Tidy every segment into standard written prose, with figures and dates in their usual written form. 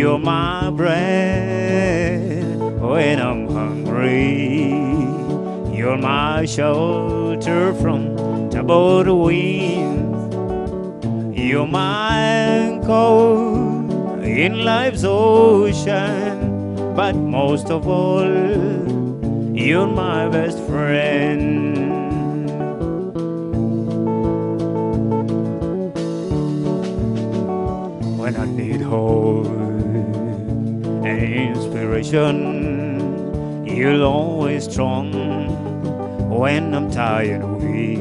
You're my bread when I'm hungry. You're my shelter from troubled winds. You're my anchor in life's ocean. But most of all, you're my best friend. When I need hope and inspiration, you're always strong. When I'm tired and weak,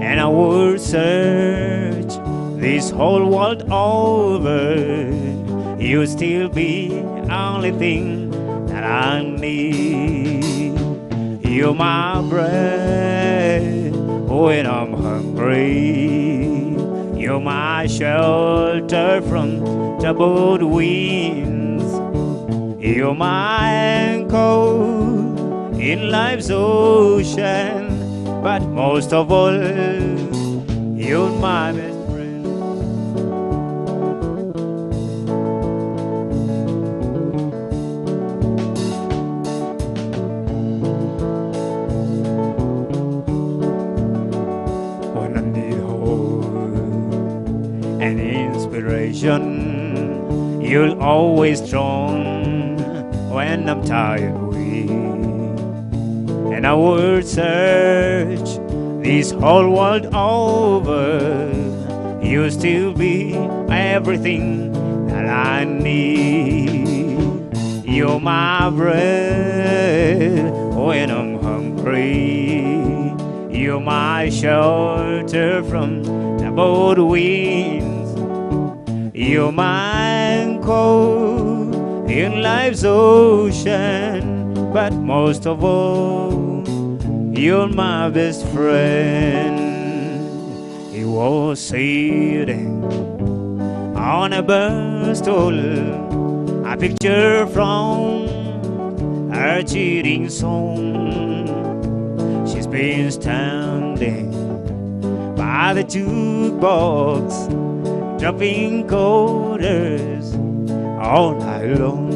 and I would search this whole world over, you'll still be the only thing that I need. You're my bread when I'm hungry. You're my shelter from troubled winds. You're my anchor in life's ocean. But most of all, you're my best friend. When I need hope and inspiration, you're always strong. When I'm tired and weak, and I would search this whole world over, you'll still be everything that I need. You're my bread when I'm hungry. You're my shelter from troubled winds. You're my anchor in life's ocean. But most of all, you're my best friend. He was sitting on a bar stool, a picture from her cheating song. She's been standing by the jukebox, dropping quarters all night long.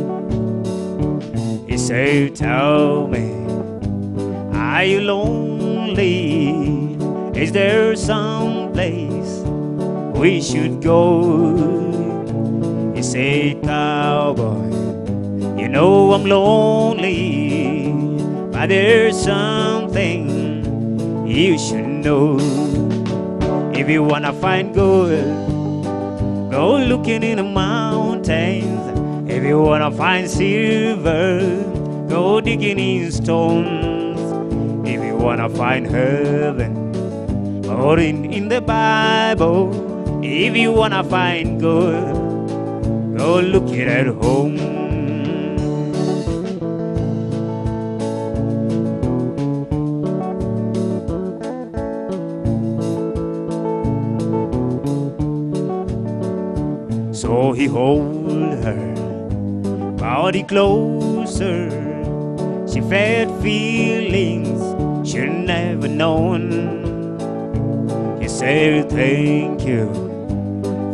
He said, tell me, are you lonely? Is there some place we should go? He said, cowboy, you know I'm lonely, but there's something you should know. If you wanna find gold, go looking in the mountains. If you wanna find silver, go digging in stones. If you wanna find heaven, or in the Bible. If you wanna find good, go look it at home. So he hold her body closer. She felt feelings she'd never known. He said, thank you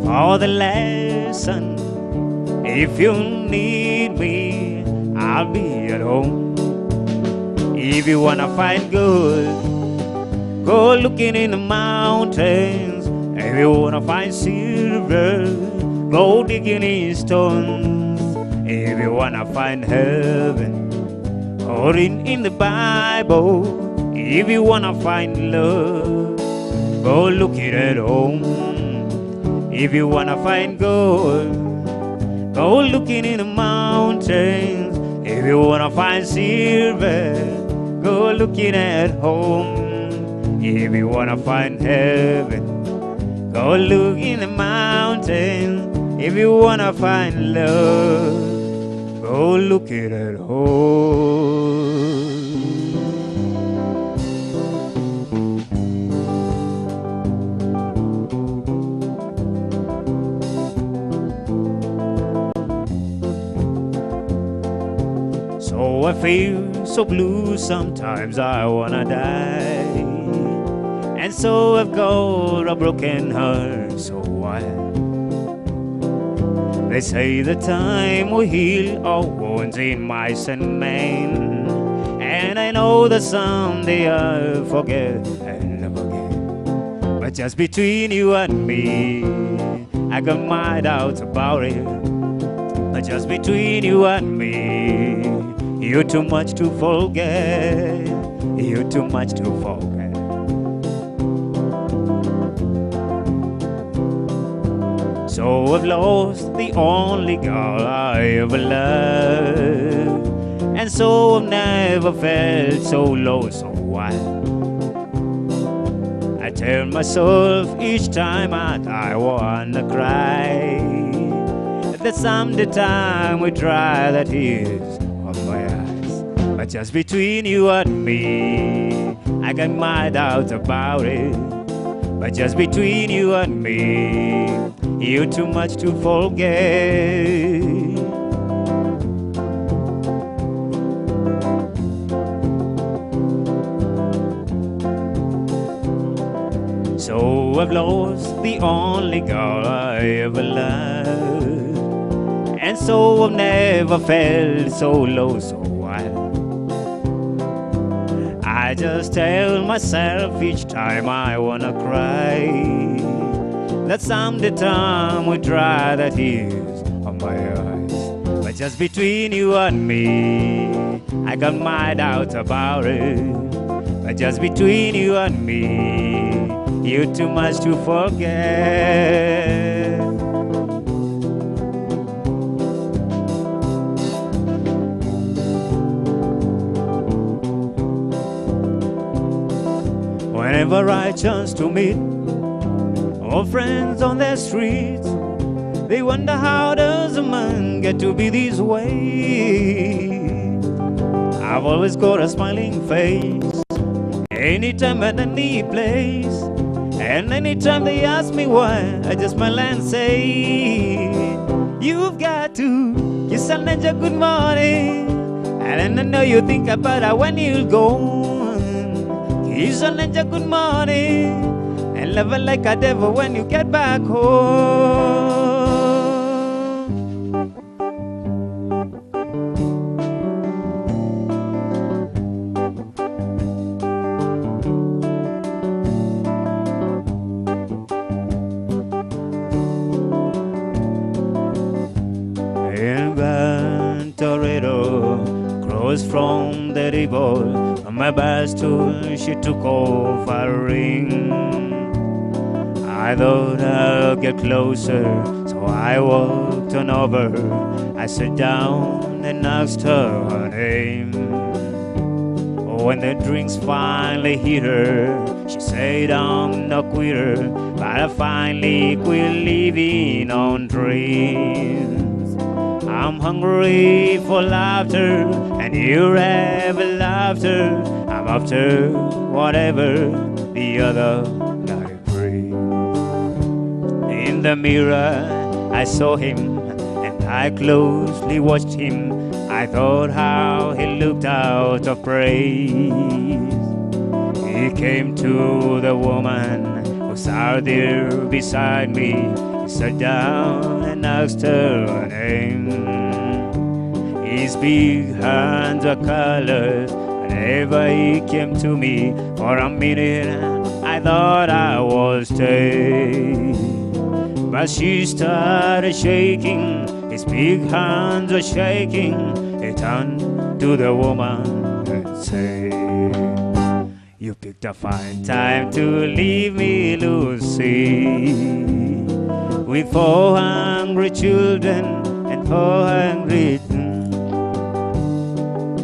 for the lesson. If you need me, I'll be at home. If you wanna find good, go looking in the mountains. If you wanna find silver, go digging in stones. If you wanna find heaven, or in the Bible. If you wanna find love, go look it at home. If you wanna find gold, go looking in the mountains. If you wanna find silver, go looking at home. If you wanna find heaven, go look in the mountains. If you wanna find love, go look it at home. So I feel so blue, sometimes I wanna die. And so I've got a broken heart, so why They say the time will heal all wounds in mice and men, and I know that someday I'll forget and forget. But just between you and me, I got my doubts about it. But just between you and me, you're too much to forget. You're too much to forget. So I've lost the only girl I ever loved, and so I've never felt so low, so wild. I tell myself each time I wanna cry that someday time will dry the tears of my eyes. But just between you and me, I got my doubts about it. But just between you and me, you're too much to forget. So I've lost the only girl I ever loved, and so I've never felt so low, so wild. I just tell myself each time I wanna cry that someday time will dry the tears of my eyes. But just between you and me, I got my doubts about it. But just between you and me, you're too much to forget. Whenever I chance to meet old friends on the streets, they wonder how does a man get to be this way. I've always got a smiling face, anytime at any place, and anytime they ask me why, I just smile and say, you've got to kiss an angel good morning, and I know you think about her when you go. Kiss an angel good morning, and love her like a devil when you get back home. In Van Toreto, cross from the river, on my bicycle she took off her ring. I thought I'll get closer, so I walked on over. I sat down and asked her name. When the drinks finally hit her, she said I'm no quitter, but I finally quit living on dreams. I'm hungry for laughter, and you're ever laughter. I'm after whatever the other night brings. In the mirror I saw him, and I closely watched him. I thought how he looked out of praise. He came to the woman who sat there beside me. He sat down and asked her name. His big hands were colored whenever he came to me. For a minute I thought I was dead, but she started shaking. His big hands were shaking. He turned to the woman and said, you picked a fine time to leave me, Lucy, with 4 hungry children and 4 hungry.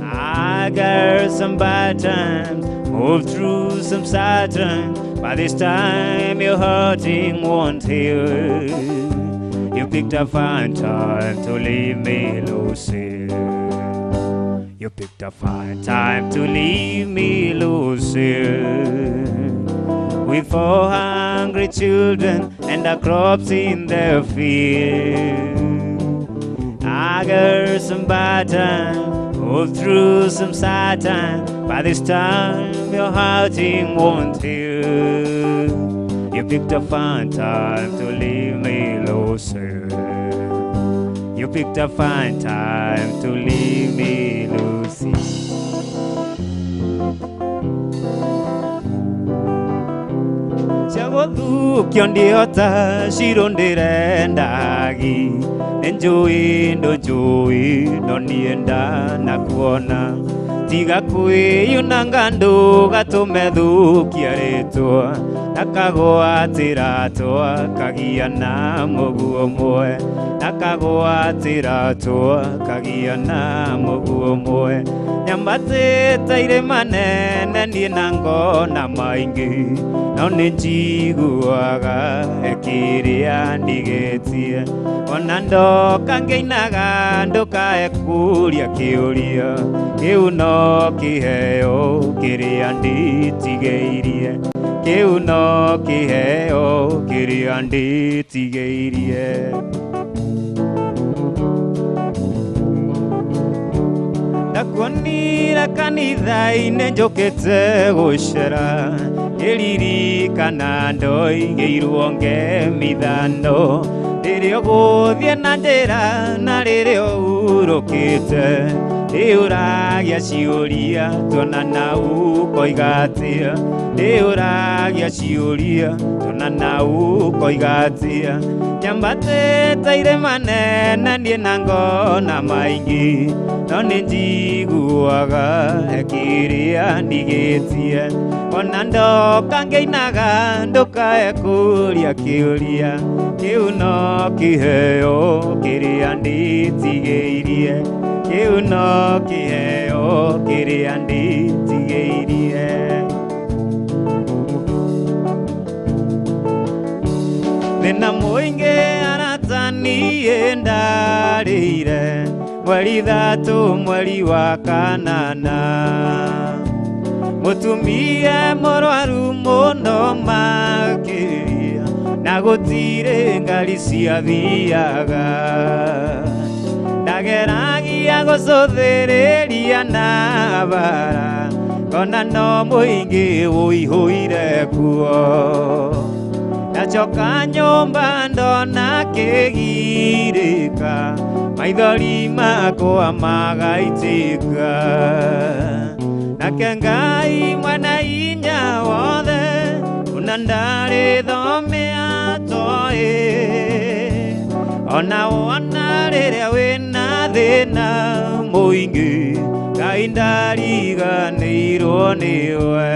I got some bad times, moved through some sad times. By this time your hurting won't heal. You picked a fine time to leave me, Lucy. You picked a fine time to leave me, Lucy, with 4 hungry children and the crops in their field. I got some bad times, moved through some sad times. By this time your hurting won't heal. You picked a fine time to leave me, Lucy. You picked a fine time to leave me, Lucy. Chagothukia ndiota cirundire ndagi Enjoy no nienda na kuona Tiga kwiyunanga ndu gatume thukia ritwa Nakagwatira twa kagia na muguo mwe Nakagwatira twa kagia na muguo mwe Nyambatite irima nene nie na ngona maingi No ninjiguaga ekiria ndigetie Ona ndoka ngeinaga ndukae kuria kiuria Kiu no kiheo kiria nditigeirie Kiu no kiheo kiria nditigeirie Ndakuonira kanitha-inĩ njũkĩte gũcera Ngĩririkana ndoigĩirwo ngemithano Rĩrĩa ũgũthiĩ na njĩra na rĩrĩa ũhurũkĩte Ndĩũragia ciũria tuonana ũkoiga atĩa Ndĩũragia ciũria tuonana ũkoiga atĩa Nyambatĩte irĩma nene niĩ na ngona maingĩ No ninjiguaga kĩrĩa ndigĩtie Ona ndoka ngĩinaga ndukae kũria kĩũria Kĩu no kĩheo kĩrĩa nditigĩirie Kĩu no kĩheo kĩrĩa nditigĩirie Thĩna mũingĩ arata niĩ ndarĩire Mweri thatu mweri wa kanana Mũtumia mũrwaru mũno makĩria Na gũtirĩ ngari ciathiaga Ndageragia gũcũthĩrĩria na bara Ona no mũingĩ ũihũire kuo Ndacoka nyũmba ndona kĩgirĩka Maithori makwa magaitĩka Nake Ngai mwena hinya wothe Ona ndarĩthomea toĩ Ona wona rĩrĩa wĩna thĩna mũingĩ Ngai ndariganĩirwo nĩwe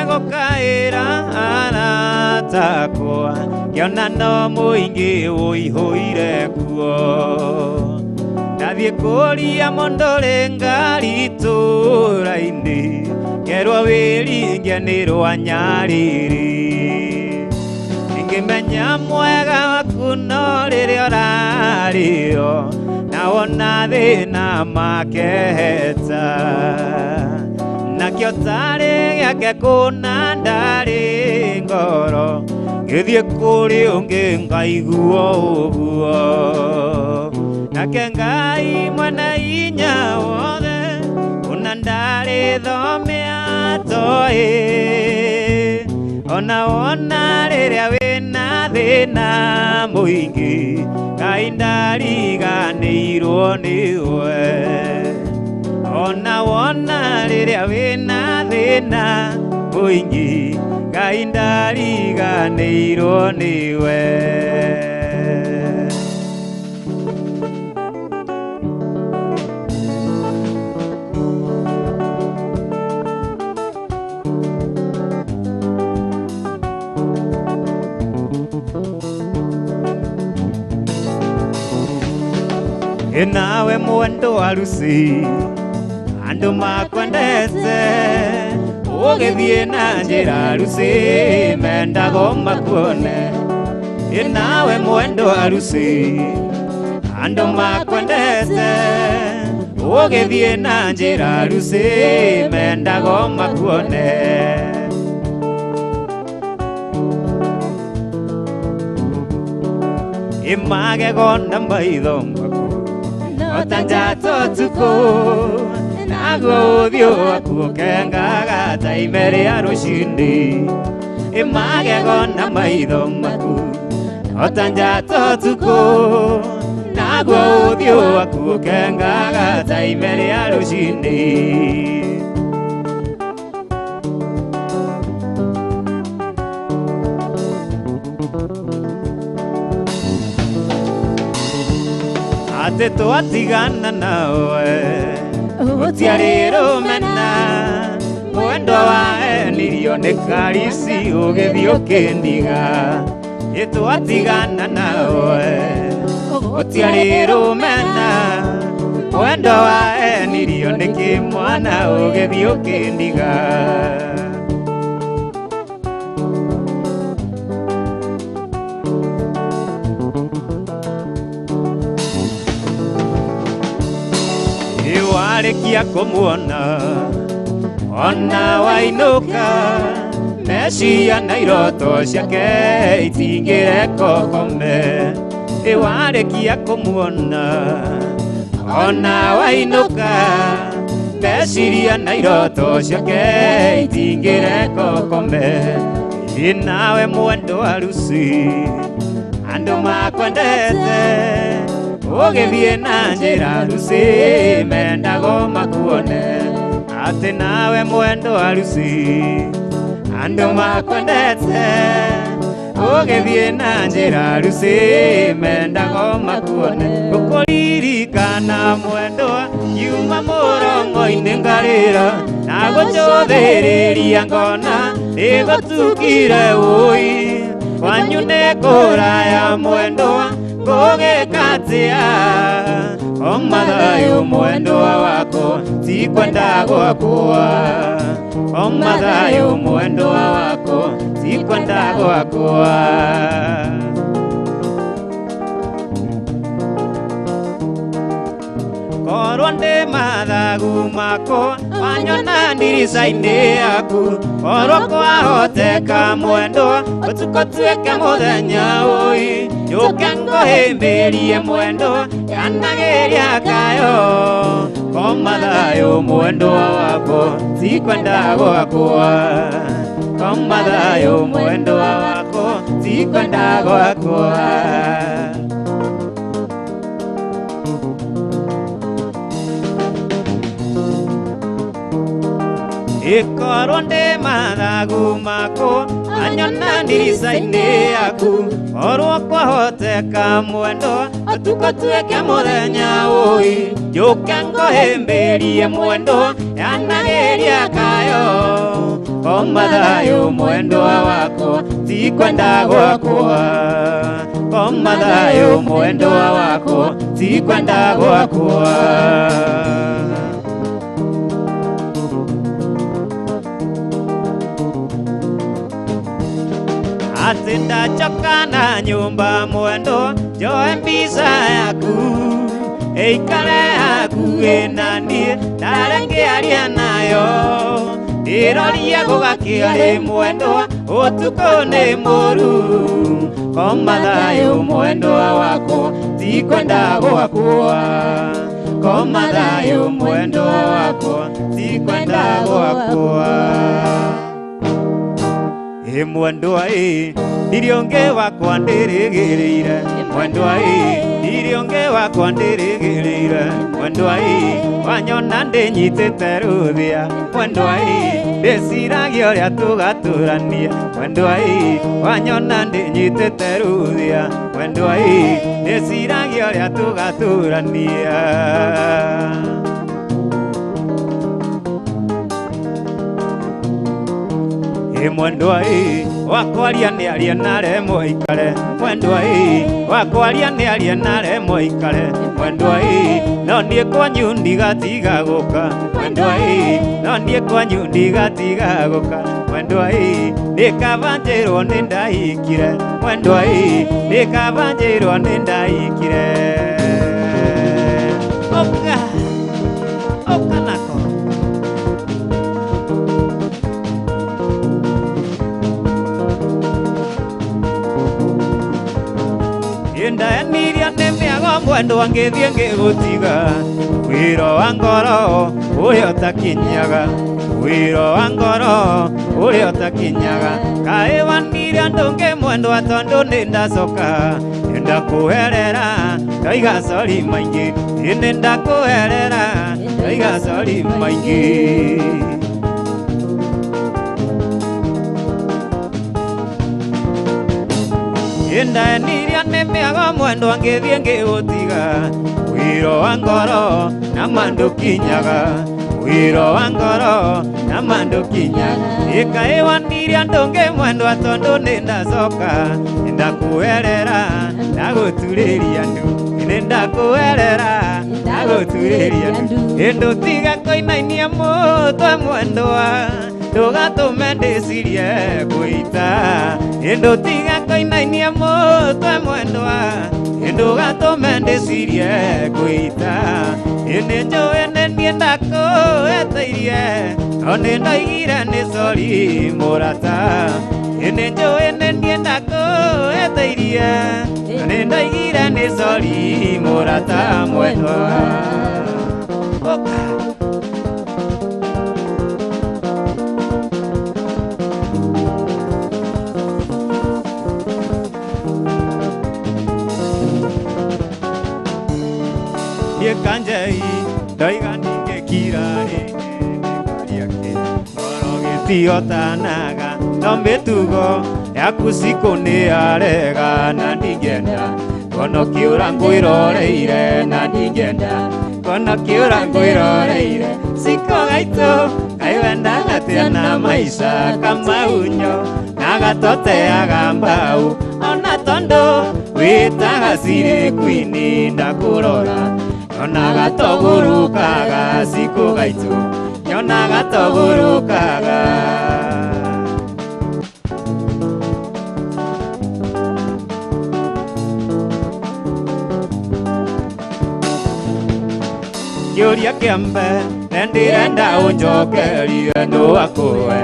Gũkaĩra arata akwa Ngĩona no mũingĩ ũihũire kuo Ndathiĩ kũria mũndũ ngari itũũra-inĩ Ngerwo wĩringe nĩ rwa Nyarĩrĩ Ngĩmenya mwega waku no rĩrĩa ũrarĩo Na wona thĩna makeheta Nakĩo tarĩ gĩake kũna ndarĩ ngoro Ngĩthiĩ kũrĩ ũngĩ ngaigua ũguo Nake Ngai mwena hinya wothe Ona ndarĩthomea toĩ Ona wona rĩrĩa wĩna thĩna mũingĩ Ngai ndariganĩirwo nĩwe Ona wona rĩrĩa wĩna thĩna mũingĩ Ngai ndariganĩirwo nĩwe Nawe mwendwa wa Lucy Andũ makwendete ũgĩthiĩ na njĩra Lucy mendaga makuone Nawe mwendwa wa Lucy Andũ makwendete ũgĩthiĩ na njĩra Lucy mendaga makuone Imagego na maitho maku Otanjato tuko naguo uthio waku kengaga ta ime ria rucini magego na maitho maku ota njata tuko naguo uthio waku kengaga ta ime ria rucini ate twatigana nawe gutiarĩ rũmena mwendo waenirio nĩ karisi ũgĩthiĩ ũkĩndiga twatigana nawe gutiarĩ rũmena mwendo waenirio nĩ kĩmwana ũgĩthiĩ ũkĩndiga warekia kumuona ona wainuka meciria na iroto ciake itingire kokome warekia kumuona ona wainuka meciria na iroto ciake itingire kokome nawe mwendo wa ruci andu makwendete ũgĩthiĩ na njĩra ruci mendago makuone atĩ nawe mwendo wa ruci andũ makwendete ũgĩthiĩ na njĩra ruci mendago makuone ũkũririkana mwendo yuma mũrongo-inĩ ngarĩra na gũcũthĩrĩria ngona ĩgũtukire ũi kwanyu nĩ kũraya mwendo gũgĩkatia o mathayo mwendo wako ti kwenda gwakwa o mathayo mwendo wako ti kwenda gwakwa korwo ndĩ mathagu mako wanyona ndirica-inĩ yaku korwo kwahoteka mwendo ũtukũ tuĩke mũthenya ũi njũke ngũhĩmbĩrie mwendo yanagĩria kayo ko mathayo mwendo wako ti kwenda gwakwa ko mathayo mwendo wako ti kwenda gwakwa ikorwo ndĩ mathagu mako anyona ndirica-inĩ yaku korwo kwahoteka mwendo ũtukũ tuĩke mũthenya ũi njũke ngũhĩmbĩrie mwendo yanagĩria kayo ko mathayo mwendo wako ti kwenda gwakwa ko mathayo mwendo wako ti kwenda gwakwa ati ndachoka na nyumba mwendo njoe mbica yaku ĩikare hakuhĩ na niĩ ndare ngĩaria nayo ndĩrorie gũgakĩarĩ mwendo ũtukũ nĩ mũru ko mathayo mwendo wako ti kwenda gwakwa ko mathayo mwendo wako ti kwenda gwakwa mwendwa ndirionge wakwa ndĩrĩgĩrĩire mwendwa ndirionge wakwa ndĩrĩgĩrĩire mwendwa wanyona ndĩnyitĩte rũthĩa mwendwa ndĩciragia ũrĩa tũgatũrania mwendwa wanyona ndĩnyitĩte rũthĩa mwendwa ndĩciragia ũrĩa tũgatũrania mwendwa wakwaria nĩ aria nare moikare mwendwa wakwaria nĩ aria nare moikare mwendwa no niĩ kwanyu ndigatiga gũka mwendwa no niĩ kwanyu ndigatiga gũka mwendwa ndĩkabanjĩrwo nĩ ndahikire mwendwa ndĩkabanjĩrwo nĩ ndahikire oka oka nako ndaeniria nĩ mĩago nĩmĩaga mwendwa ngĩthiĩ ngĩgũtiga wĩra wa ngoro ũrĩa ũtakinyaga wĩra wa ngoro ũrĩa ũtakinyaga kaĩ wanire andũ ngĩmwendwa tondũ nĩndacoka nĩndakũherera ndaiga sori maingĩ nĩndakũherera ndaiga sori maingĩ Ndaeniria nĩmĩaga mwendwa ngĩthiĩ ngĩgũtiga wĩra wa ngoro na mandũkinyaga wĩra wa ngoro na mandũkinyaga ĩkaĩ wanire andũ ngĩmwendwa tondũ nĩndacoka nĩndakũherera ndagũturĩria ndu nĩndakũherera ndagũturĩria ndu ndũtige kũinainia mũtwe mwendwa ndũgatũme ndĩcirie gũita ndũtige kũinainia mũtwe mwendwa ndũgatũme ndĩcirie gũita nĩnjũĩ nĩniĩ ndakũhĩtĩirie no nĩndoigire nĩ sori mũrata nĩnjũĩ nĩniĩ ndakũhĩtĩirie no nĩndoigire nĩ sori mũrata mwendwa Kanjai daiga ningekirare nĩmariake ngoro gĩtiotanaga no mĩtugo yaku cikũ nĩyarega na ndingĩenda kono kĩũra ngwĩroreire na ndingĩenda kono kĩũra ngwĩroreire ciko gaitũ kaiwendaga tena maica kamaunyo na gatoteaga mbau ona tondũ wĩtaga cirĩ kwini ndakũrora nyonaga togurukaga siku gaitu nyonaga togurukaga Kĩũria kĩa mbere nĩndĩrenda ũnjokerie nũwakũwe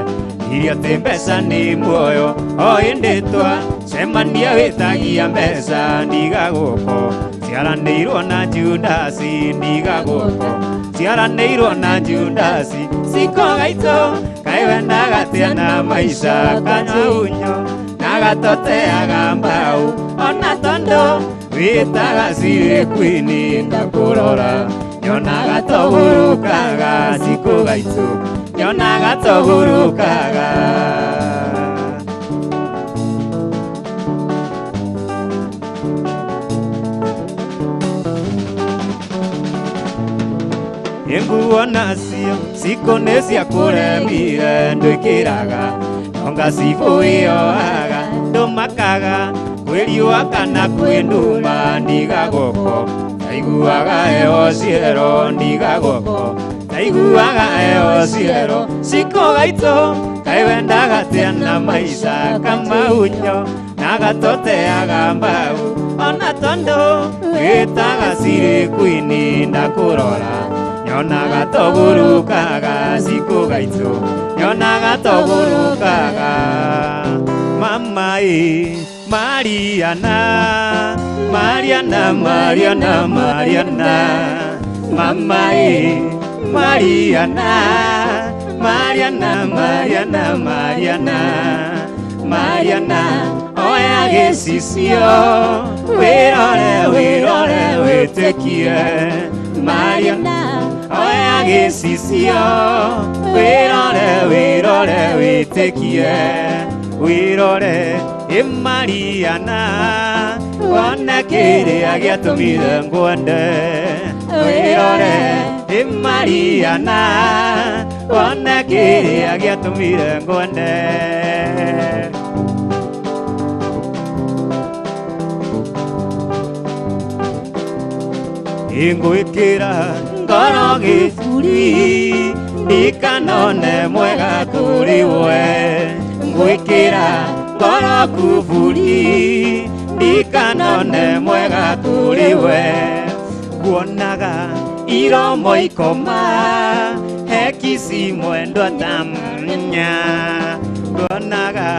iria atĩ mbeca nĩ muoyo o hĩndĩ twacemania wĩtagia mbeca ndigagũko ciaranĩirwo na Judasi ndigagũko ciaranĩirwo na Judasi ciko gaitũ kaĩ wendaga atĩa na maica kanyaunyo na gatoteaga mbau ona tondũ wĩtaga cirĩ kwini ndakũrora nyonaga togurukaga ciko gaitũ nyonaga togurukaga nguo nacio ciko nĩ cia kũremire ndwĩkĩraga onga cibũĩoaga ndũmakaga kwĩriũa kana kwĩnduma ndigagũko taiguaga heho ciero ndigagũko taiguaga heho ciero ciko gaitũ kaĩ wendaga atĩa na maica kamaunyo na gatoteaga mbau ona tondũ wĩtaga cirĩ kwini ndakũrora nyonaga togurukaga ciko gaitũ nyonaga togurukaga mamai Mariana Mariana Mariana Mariana mamai Mariana Mariana Mariana Mariana Mariana oya gĩcicio wĩrore wĩrore wĩtĩkie Mariana oya gĩcicio wĩrore wĩrore wĩtĩkie wĩrore Mariana wona kĩrĩa gĩatũmire ngwende wĩrore Mariana wona kĩrĩa gĩatũmire ngwende ngwĩkĩra ngoro gĩburi ndikanone mwega kũrĩ we ngwĩkĩra ngoro kuburi ndikanone mwega kũrĩ we nguonaga iromo ikoma hekisi mwendwa tamnya nguonaga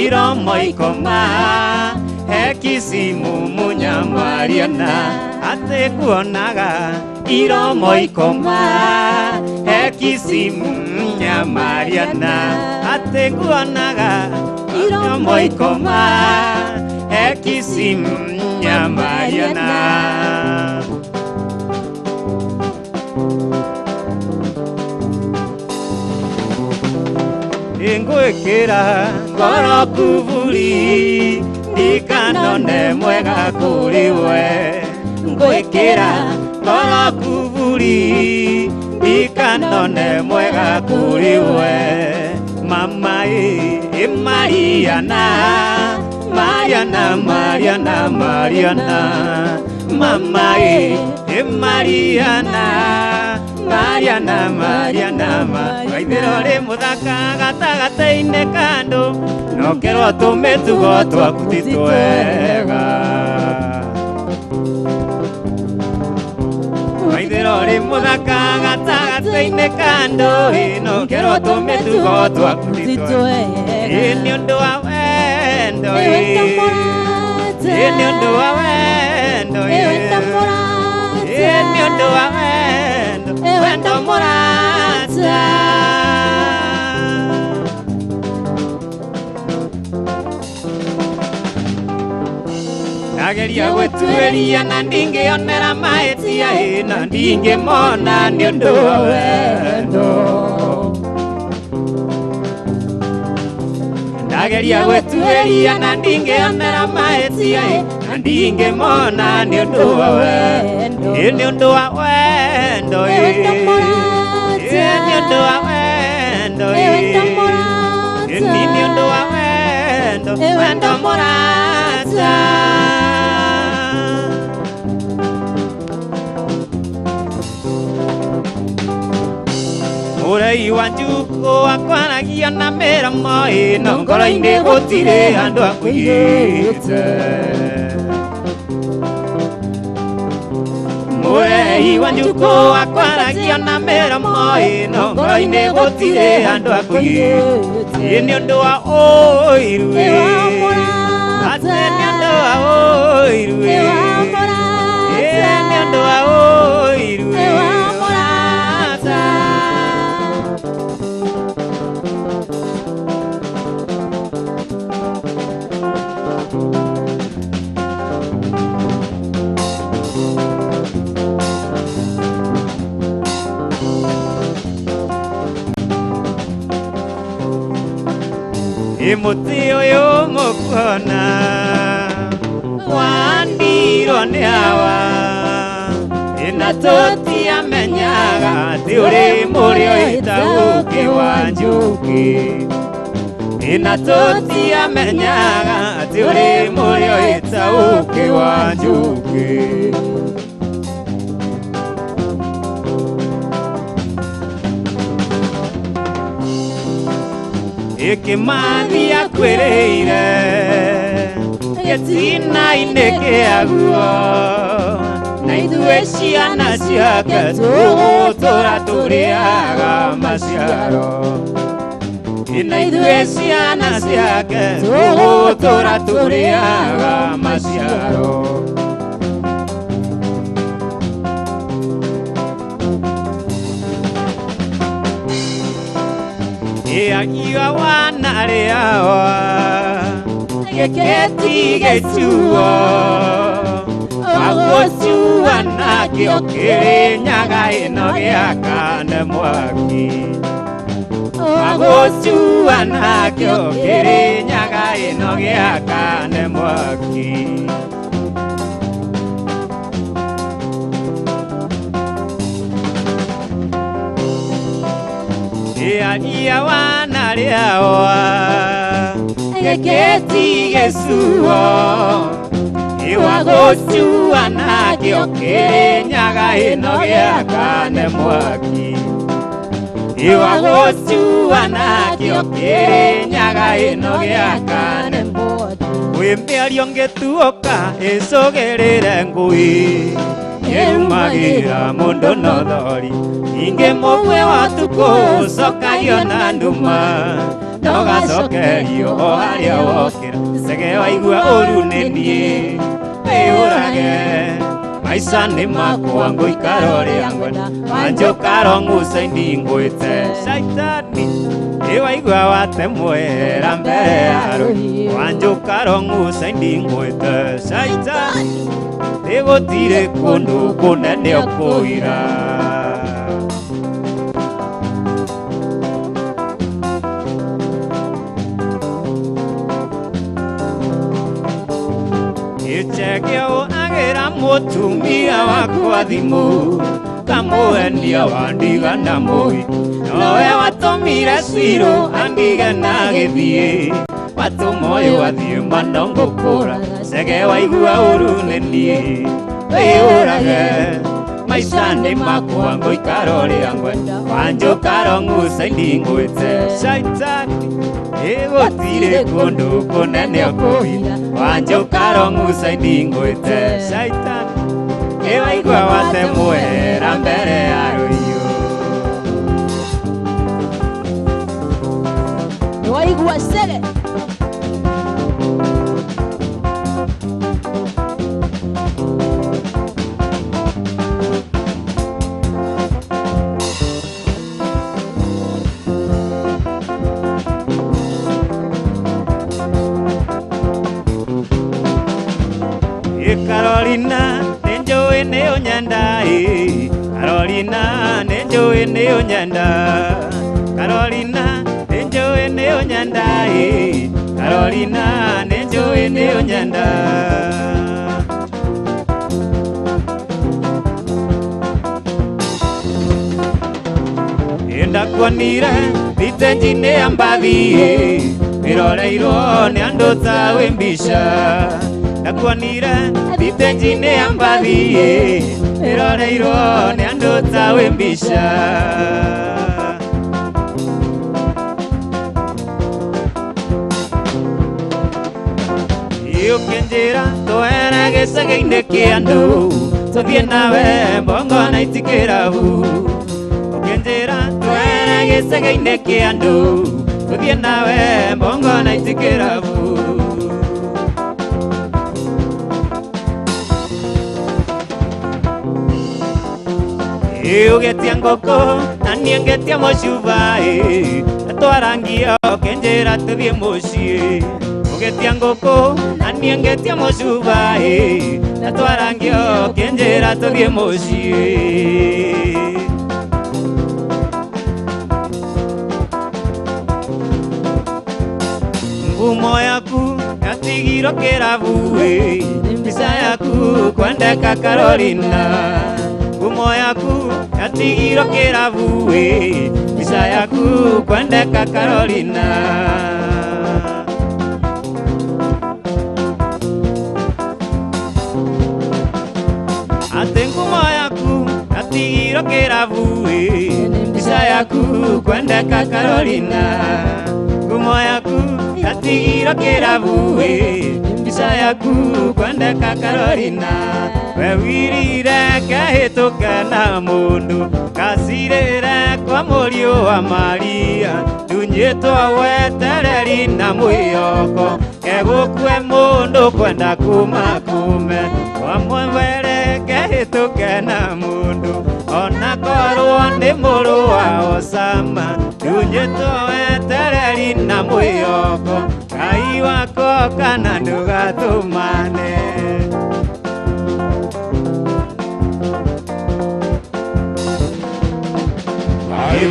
iromo ikoma hekisi mumunya Mariana ate kuonaga iromo ikoma Kisumu Mariana ate kuonaga iromo ikoma Kisumu Mariana Ngwikira ngoro kuburi ikanone mwega kuri we Ngwikira ngoro kuburi ikanone mwega kuri we Mama Mariana Mariana Mariana Mariana Mama Mariana Mariana Mariana Waithirore muthaka gatagateine kando nokerwo tumetugo twaku ti twega Waithirore muthaka gatagateine kando nokerwo tumetugo twaku ti twega ni undu wa wendo ni undu wa wendo ni undu wa wendo morata Nageria gwetueria na ndingionera maetia na ndingimona ni undu wa wendo Nageria gwetueria na ndingionera maetia na ndingimona ni undu wa wendo ni undu wa wendo ni undu wa wendo ni undu wa wendo morata Urei wa njuko akwaragia na mĩromo ĩno ngoro-inĩ gũtirĩ andũ akũigĩte Urei wa njuko akwaragia na mĩromo ĩno ngoro-inĩ gũtirĩ andũ akũigĩte nĩ ũndũ wa ũiru ate nĩ ũndũ wa ũiru nĩ ũndũ wa ũiru Muti uyu mukuona wandirwo nĩ hawa na tũtiamenyaga atĩ ũrĩ mũrĩo ĩtaũkĩ wa njũkĩ na tũtiamenyaga atĩ ũrĩ mũrĩo ĩtaũkĩ wa njũkĩ Ikimathia kwĩrĩire gĩtina-inĩ kĩaguo na ithuĩ ciana ciake tũgũtũra tũrĩaga maciaro na ithuĩ ciana ciake tũgũtũra tũrĩaga maciaro Ia wana reawa Geketi getuo Wagotua nakio Kirinyaga ino giakane mwaki Wagotua nakio Kirinyaga ino giakane mwaki Ia wana reawa Geketi gesuo Iwagotua nakio Kirinyaga ino giakane mwaki Iwagotua nakio Kirinyaga ino giakane mwaki Wimĩario ngĩtuoka ĩcũgĩrĩre ngui Yeumagira mũndũ no thori Inge mũgwe wa tukũ ũcokagio na nduma Ndũgacokerio o harĩa wokĩra Cege waigua ũru nĩ niĩ wĩyũrage maisha ni makwa nguikara uria ngwenda wanjukara nguca ndingwite shaitani iwaigua watemwera mbere ya rũhiũ wanjukara nguca ndingwite shaitani igutire kundu kunene ukuira ichekeo agira mutumia wakwa thimu kamuendia wandigana mũi nowe watumire ciro andigana gĩthiĩ watũma ũyũ athiĩ manongũkũra cege waigua ũru nĩ niĩ wĩyũrage maica nĩ makwa ngũikara ũrĩa ngwenda wanjũkara nguca ndingwĩte shaitani ĩgũtirĩ kũndũ kũnene ũkũhitha wanjũkara nguca ndingwĩte shaitani ĩwaigua watemwera mbere ya rũhiũ nĩwaigua cege Carolina nenjoe nĩ ũnyenda Carolina nenjoe nĩ ũnyenda Carolina nenjoe nĩ ũnyenda Carolina nenjoe nĩ ũnyenda ndakuonire thitenji-inĩ ya mbathi ĩroreirwo nĩ andũ tawe mbica ndakuonire thitenji-inĩ ya mbathi ĩroreirwo nĩ andũ tawe mbica ũkĩnjĩra twere gĩcagi-inĩ kĩa andũ tũthiĩ nawe mbongo na itikĩrabu ũkĩnjĩra twere gĩcagi-inĩ kĩa andũ tũthiĩ nawe mbongo na itikĩrabu ugetia ngoko na niĩ ngetia mũcuba atwarangio ũkĩnjĩra tũthiĩ mũciĩ ugetia ngoko na niĩ ngetia mũcuba atwarangio ũkĩnjĩra tũthiĩ mũciĩ ngumo yaku yatigirwo kĩrabu mbica yaku kwendeka Carolina ngumo yaku yatigirwo kĩrabu mbica yaku kwendeka Carolina ate ngumo yaku yatigirwo kĩrabu mbica yaku kwendeka Carolina ngumo yaku yatigirwo kĩrabu mbica yaku kwendeka Carolina we wirire kehĩtũke na mũndũ kacirĩre kwa mũriũ wa Maria ndunyĩtwo wetereri na mwĩyoko kegũkue mũndũ kwenda kuma kume wamwembere kehĩtũke na mũndũ ona korwo nĩ mũrũ wa Osama ndunyĩtwo wetereri na mwĩyoko Ngai wako kana ndũgatũmane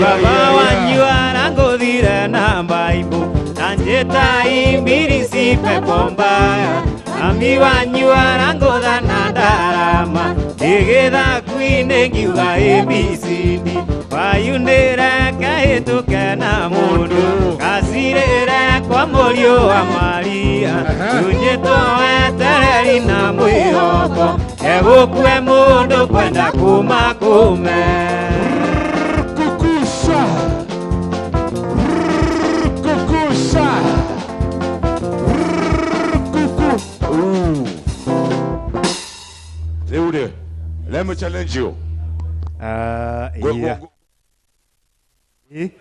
baba wanyu arangũthire na Bible na njĩta imbirisi pepo mbaya mami wanyu arangũtha na ndarama ndĩgĩthaku-inĩ ngiuga ABCD wayunĩre kehĩtũke na mũndũ gacirĩre kwa mũriũ wa Maria ndunyĩtwo wetereri na mwĩhoko egũkue mũndũ kwenda kuma kume Let me challenge you. Yeah.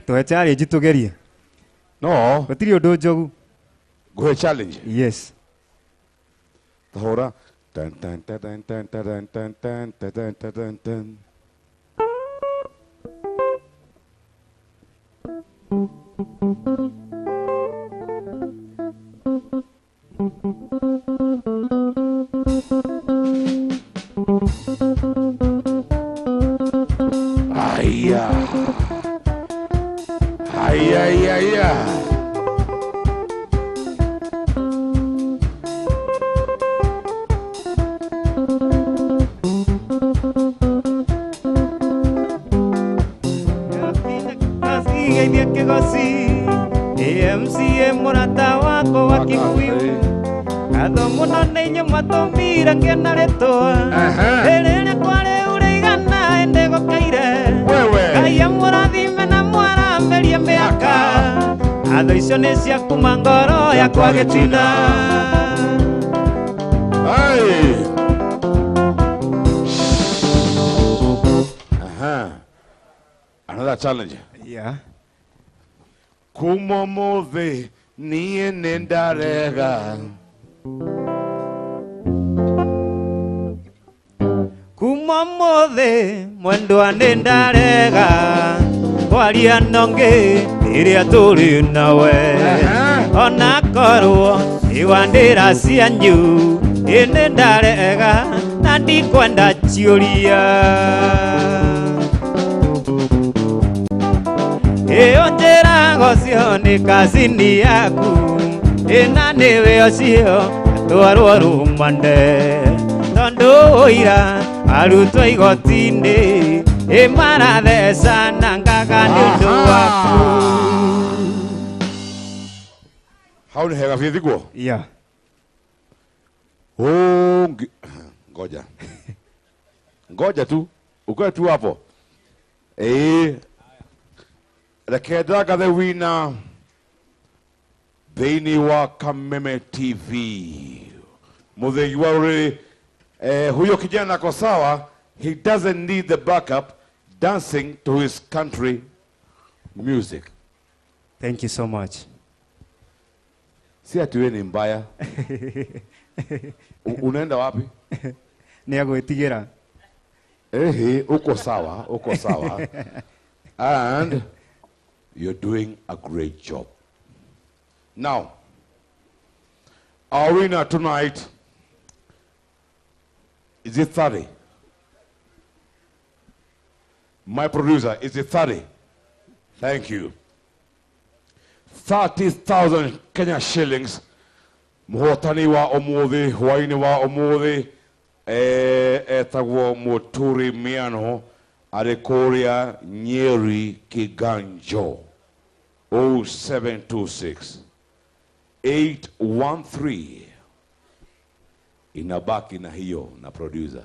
To challenge you together. No. But you do jogu. Go challenge. Yes. Tahora Dun, dun, dun, dun, dun, dun, dun, dun, dun, dun, dun, dun. Aya. Aya, aya, aya. MCM morata wako wa Kikuyu Athomo no nenyo matomira kenaretoa Elele kwale ureigana ende gokaire Kaya morathime na mwara meria meaka Atho icio nĩ ciaku mangoro yakwa gĩtina Another challenge. Yeah. Kumomove niye nendarega Kumomove mwendwa nendarega Kwaria nonge iria turi nawe Ona korwo iwandira cianyu Nendarega na ndikwenda ciuria Njĩra gocio nĩ kazini yaku Ĩna nĩwe ũcio atwarwo rumande Tondũ ũira arutwo igoti-inĩ Maratheca na ngaga nĩ ũndũ waku Hau nĩ hega bithi guo? Yeah. Ngoja. Ngoja tu. Ukoe tu hapo. Reke ndagathe wina thĩinĩ wa Kameme TV mũthegi wa rũrĩrĩ huyo kijana ako sawa, he doesn't need the backup dancing to his country music. Thank you so much. Si ati wewe ni mbaya. Unaenda wapi? Nĩagwĩtigĩra. Uko sawa, uko sawa. And you're doing a great job. Now, our winner tonight, is it 30? My producer, is it 30? Thank you. 30,000 Kenya shillings. Muhotani wa omuthi, hwaini wa omuthi, etagwo Muturi Miano, Arekoria Nyeri Kiganjo. 0726 813 inabaki na hiyo na producer.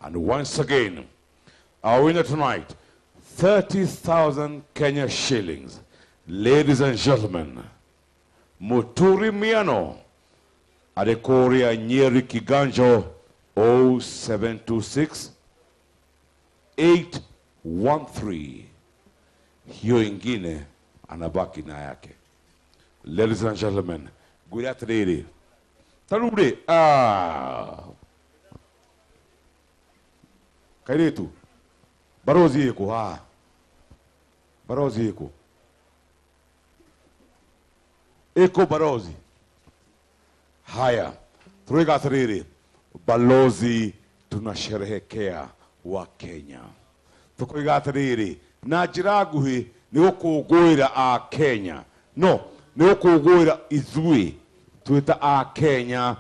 And once again, our winner tonight, 30,000 Kenya shillings. Ladies and gentlemen, Muturi Miano, Adekoria Nyeri Kiganjo, 0726 813. Hiyo ingine anabaki na yake. Ladies and gentlemen, good afternoon. Tarumde, Kairetu, barozi yeko, barozi yeko. Eko barozi. Haya, tuweka athiriri. Balozi tunasherehekea wa Kenya. Tukoiga athiriri. Na njĩra nguhĩ nĩ gũkũngũĩra a Kenya. No, nĩ gũkũngũĩra ithuĩ twĩta a Kenya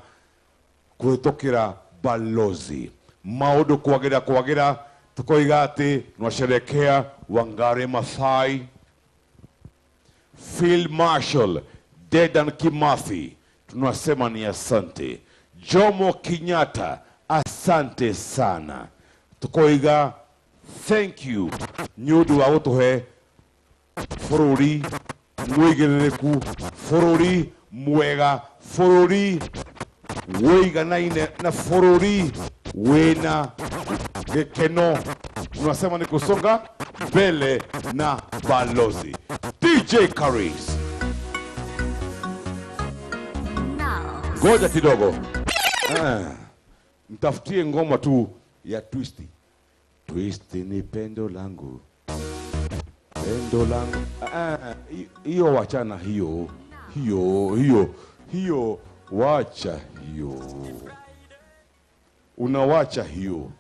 kũhĩtũkĩra balozi. Maũndũ kwagĩra tukoiga atĩ tunasherehekea Wangari Maathai, Field Marshal Dedan Kimathi, tunasema ni asante. Jomo Kenyatta, asante sana. Tukoiga thank you. Nyudu wa utohe fururi mwigerereku, fururi mwega, fururi weiganaine na fururi wena gekeno. Tunasema ni kusonga mbele na balozi. DJ Karis. Ngoja kidogo. Mtafutie ngoma tu ya twist. Twist ni pendo langu. Pendo langu. Hiyo wachana hiyo. Hiyo wacha hiyo. Unawacha hiyo.